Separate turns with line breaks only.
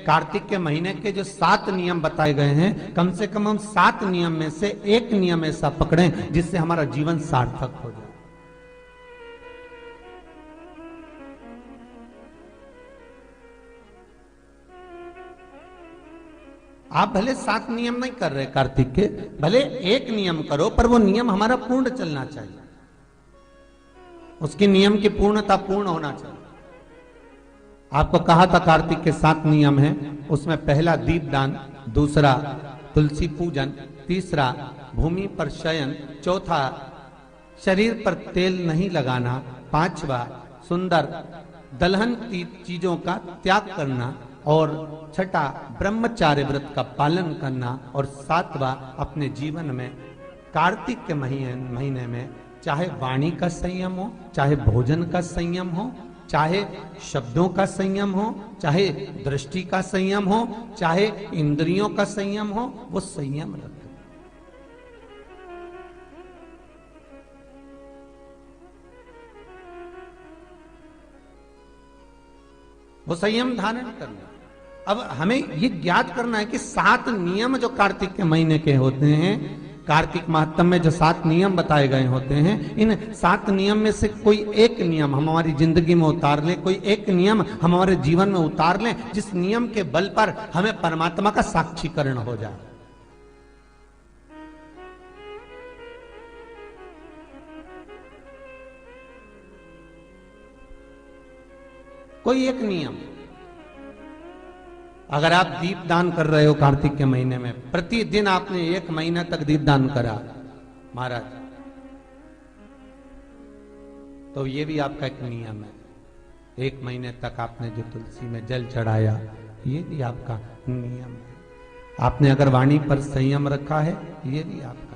कार्तिक के महीने के जो 7 नियम बताए गए हैं, कम से कम हम 7 नियम में से एक नियम ऐसा पकड़ें जिससे हमारा जीवन सार्थक हो जाए। आप भले 7 नियम नहीं कर रहे कार्तिक के, भले एक नियम करो, पर वो नियम हमारा पूर्ण चलना चाहिए, उसकी नियम की पूर्णता पूर्ण होना चाहिए। आपको कहा था कार्तिक के 7 नियम हैं, उसमें पहला दीपदान, दूसरा तुलसी पूजन, तीसरा भूमि पर शयन, चौथा शरीर पर तेल नहीं लगाना, पांचवा सुंदर दलहन की चीजों का त्याग करना, और छठा ब्रह्मचार्य व्रत का पालन करना, और 7वां अपने जीवन में कार्तिक के महीने में चाहे वाणी का संयम हो, चाहे भोजन का संयम हो, चाहे शब्दों का संयम हो, चाहे दृष्टि का संयम हो, चाहे इंद्रियों का संयम हो, वो संयम रखें। वो संयम धारण करना। अब हमें ये ज्ञात करना है कि 7 नियम जो कार्तिक के महीने के होते हैं, कार्तिक माहत्म में जो 7 नियम बताए गए होते हैं, इन 7 नियम में से कोई एक नियम हम हमारी जिंदगी में उतार लें, कोई एक नियम हम हमारे जीवन में उतार लें, जिस नियम के बल पर हमें परमात्मा का साक्षीकरण हो जाए। कोई एक नियम। अगर आप दीप दान कर रहे हो कार्तिक के महीने में, प्रतिदिन आपने 1 महीना तक दीप दान करा महाराज, तो ये भी आपका एक नियम है। 1 महीने तक आपने जो तुलसी में जल चढ़ाया, ये भी आपका नियम है। आपने अगर वाणी पर संयम रखा है, ये भी आपका